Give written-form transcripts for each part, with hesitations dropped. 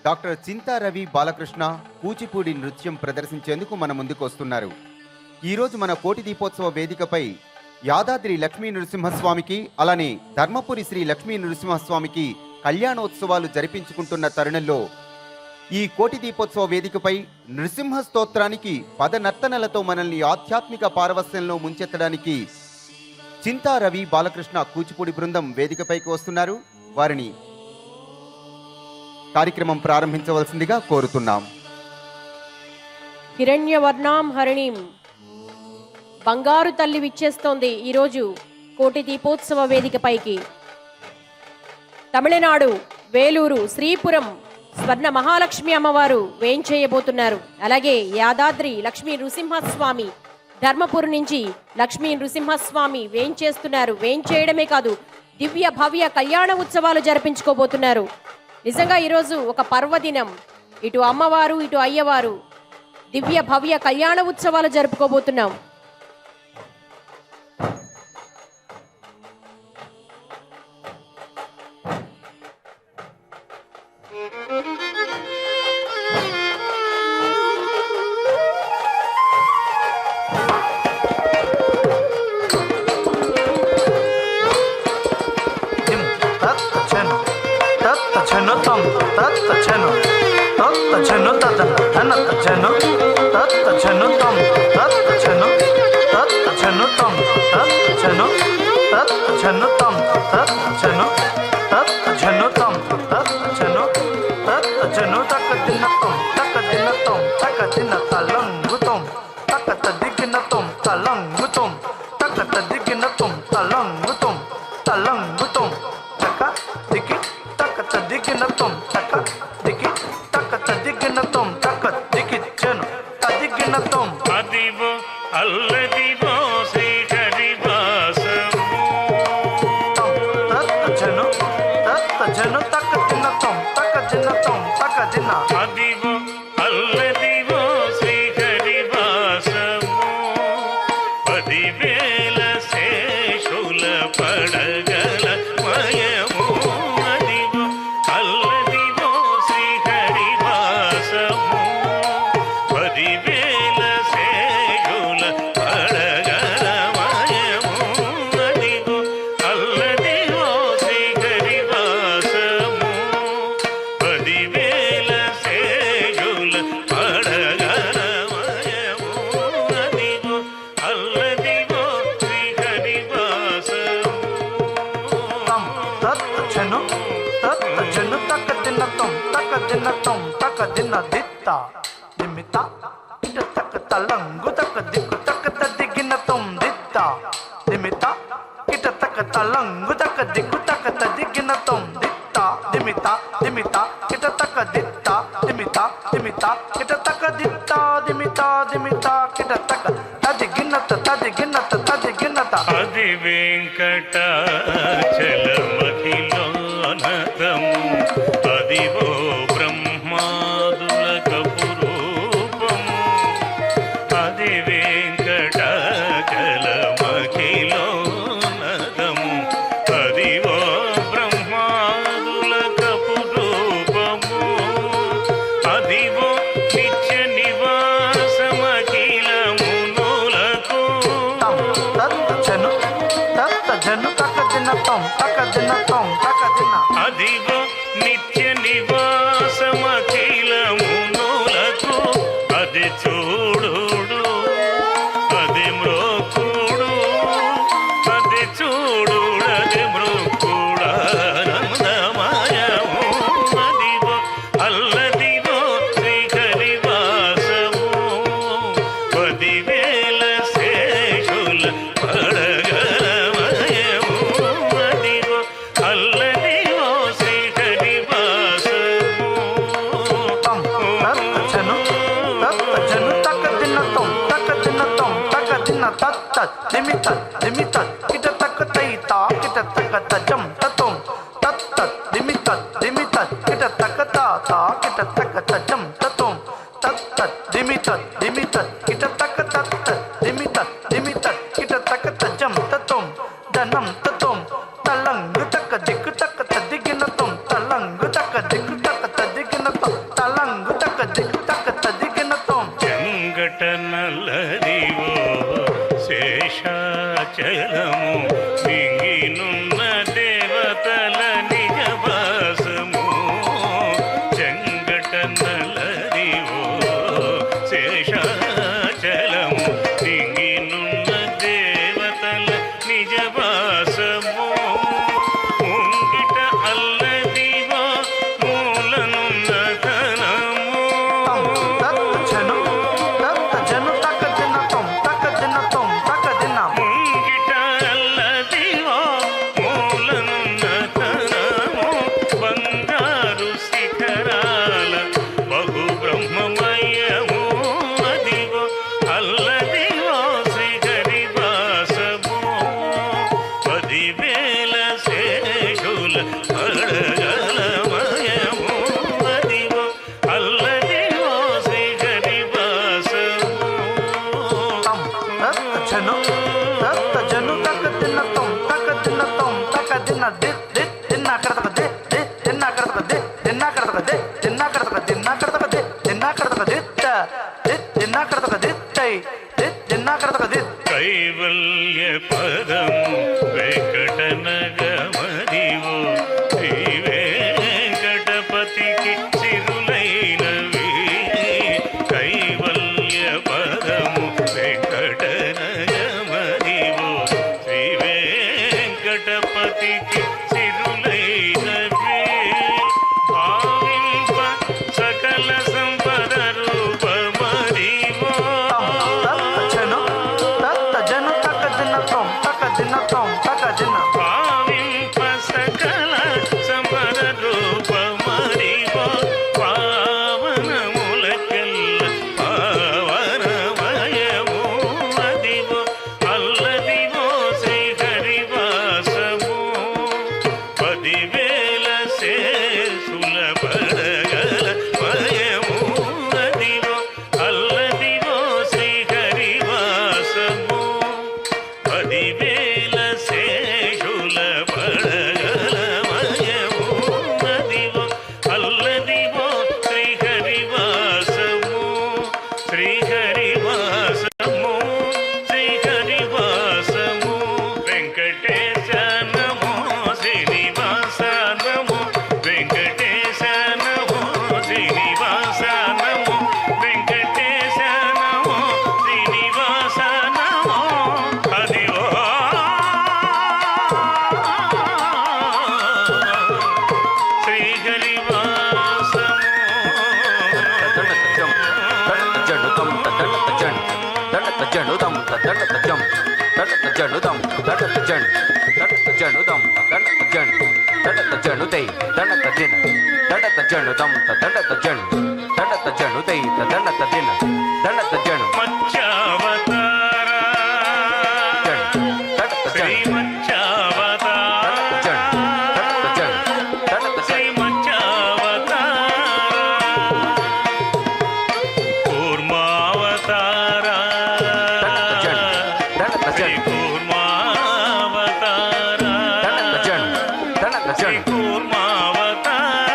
Doctor చింతా రవి బాలకృష్ణ కూచిపూడి నృత్యం ప్రదర్శించేందుకు మన ముందుకు వస్తున్నారు. ఈరోజు మన కోటి దీపోత్సవ వేదికపై యాదాద్రి లక్ష్మీ నృసింహస్వామికి అలానే ధర్మపురి శ్రీ లక్ష్మీ నృసింహస్వామికి కళ్యాణోత్సవాలు జరిపించుకుంటున్న తరుణంలో ఈ కోటి దీపోత్సవ వేదికపై నృసింహ స్తోత్రానికి పదనర్తనలతో మనల్ని ఆధ్యాత్మిక పారవస్యంలో ముంచెత్తడానికి చింతా రవి బాలకృష్ణ కూచిపూడి బృందం వేదికపైకి వస్తున్నారు. వారిని కార్యక్రమం ప్రారంభించవలసిందిగా కోరుతున్నాం. హిరణ్యవర్ణాం హరిణీం బంగారు తల్లి విచ్చేస్తోంది ఈరోజు కోటి దీపోత్సవ వేదికపైకి. తమిళనాడు వేలూరు శ్రీపురం స్వర్ణ మహాలక్ష్మి అమ్మవారు వేంచేయబోతున్నారు. అలాగే యాదాద్రి లక్ష్మీ నృసింహస్వామి ధర్మపురి నుంచి లక్ష్మీ నృసింహస్వామి వేంచేస్తున్నారు. వేంచేయడమే కాదు, దివ్య భవ్య కళ్యాణ ఉత్సవాలు జరిపించుకోబోతున్నారు. నిజంగా ఈరోజు ఒక పర్వదినం. ఇటు అమ్మవారు ఇటు అయ్యవారు దివ్య భవ్య కళ్యాణ ఉత్సవాలు జరుపుకోబోతున్నాం. తల్లంగు తక్క దిక్కు తక్క తద్దిగిన తొం తల్లంగు తక్క దిక్కు తక్క తద్దిగిన తొం కైవల్య పదము వెంకటనగమదివో శ్రీ వెంకటపతికి సిరులైనవి. కైవల్య పదము వెంకటనగమదివో శ్రీ వెంకటపతికి సిరులైనవి. భావింప సకల సంపద రూపమదివో భావింప సకల సంపద రూపమదివో పావనములకెల్ల పావనమయము అదివో అల్లదివో శ్రీహరివాసము. 10,000 శేషుల పడగల మయము అదివో అల్లదివో శ్రీహరివాసము. 10,000 శేషుల పడగల మయము అదివో అల్లదివో శ్రీహరివాసము. శ్రీహరివాసము శ్రీహరివాసము. వెంకటేశ నమో శ్రీనివాస నమో వెంకటేశ నమో శ్రీనివాస నమో వెంకటేశ నమో శ్రీనివాస నమో అదివో మత్స్యావతార శ్రీ మత్స్యావతార శ్రీ మత్స్యావతార కూర్మావతార శ్రీ కూర్మావతార శ్రీ కూర్మావతార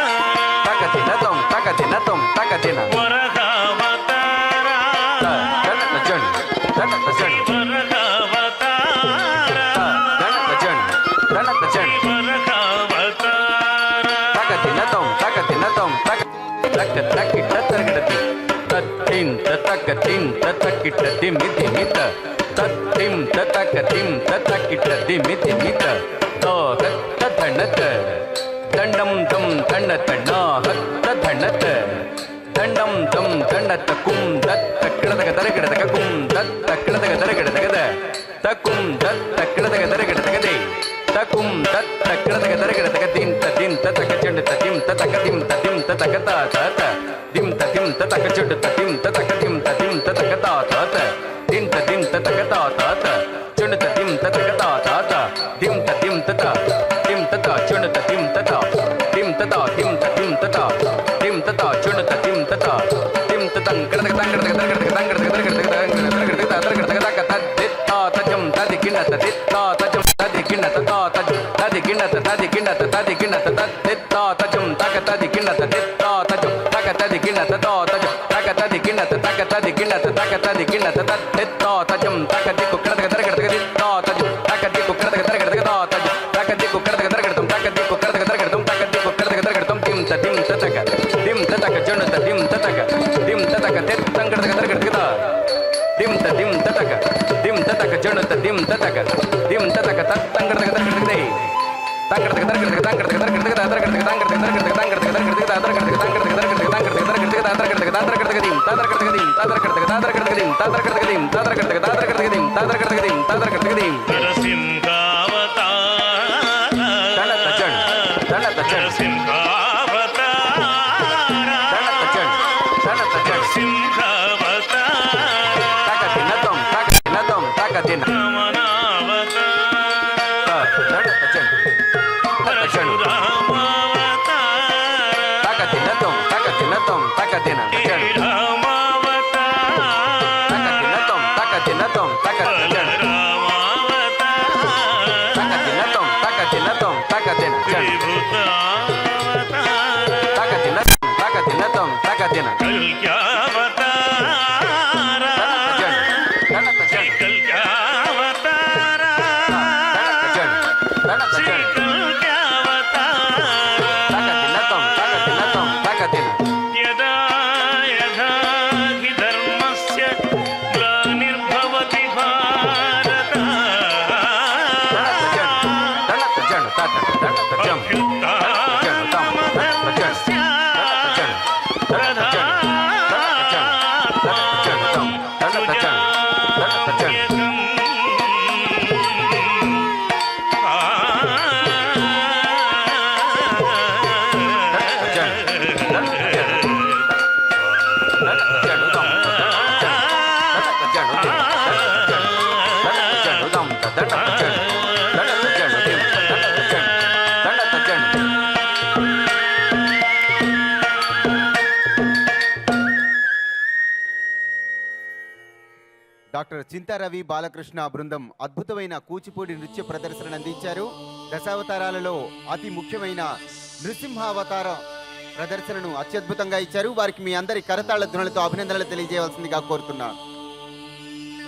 వరహావతార శ్రీ వరహావతార శ్రీ దండం దం దండత నాహత్త దండత దండం దం దండత కుం దత్త కిడదగ దరగడదగ కుం దత్త కిడదగ దరగడదగద తకుం దత్త కిడదగ దరగడదగదే తకుం దత్త కిడదగ దరగడదగ దింత దింత తక చెండు తదిం తక దిం తదిం తక తాత దిం తదిం తక చెండు తదిం తక దిం తదిం తక తాత దింత దింత తక తాత చెండు తదిం తక తాత దిం తదిం తత దిం తత చెండు తదిం తత దిం తత దిం తదిం తత దిం తత చెండు తదిం తత దిం తతం కిడదగ తంగడదగ దరగడదగ తంగడదగ దరగడదగ దరగడదగ దరగడదగ తక తదిత్త తజం తదికిన్న తదిత్త తజం తదికిన్న తత తదికిన్న తదికిన్న తదికిన్న తదిత్త తజం తక తదికిన్న తదిత్త తజం తక తదికిన్న తత తజం తక తదికిన్న తక తదికిన్న తక తదికిన్న తదిత్త తజం తక దిక్కు కిడదగ దరగడదగ దిత్త తజం తక దిక్కు కిడదగ దరగడదగ తజం తక దిక్కు కిడదగ దరగడదం తక దిక్కు కిడదగ దరగడదం తక దిక్కు కిడదగ దరగడదం దిం తతక జొండు దిం తతక తెత్తంగడదగ దరగడదగ దిం తతక జొండు దిం తతక తత్తంగడదగ దరగడదగ తంగడదగ దరగడదగ తంగడదగ దరగడదగ దరగడదగ తంగడదగ దరగడదగ తంగడదగ దరగడదగ దరగడదగ తంగడదగ దరగడదగ తంగడదగ దరగడదగ దరగడదగ దరగడదగ దిం తదరగడదగ దిం తదరగడదగ దరగడదగ దిం తదరగడదగ దిం తదరగడదగ దరగడదగ దిం తదరగడదగ దిం తదరగడదగ దిం నరసింహావతార ದಿನ ಕಲ್ಕ್ಯಾವತಾರ ಶ್ರೀ ಕಲ್ಕ್ಯಾವತಾರ ಶ್ರೀ ಕಲ್ಕ್ಯಾವತಾರ ಯದಾ ಯದಾ ಹಿ ಧರ್ಮಸ್ಯ ಗ್ಲಾನಿರ್ಭವತಿ ಭಾರತ ಅಭ್ಯುತ್ಥಾನಮಧರ್ಮಸ್ಯ డాక్టర్ చింతారవి బాలకృష్ణ బృందం అద్భుతమైన కూచిపూడి నృత్య ప్రదర్శన అందించారు. దశావతారాలలో అతి ముఖ్యమైన నృసింహావతార ప్రదర్శనను అత్యద్భుతంగా ఇచ్చారు. వారికి మీ అందరి కరతాళ ధ్వనులతో అభినందనలు తెలియజేయవలసిందిగా కోరుతున్నాను.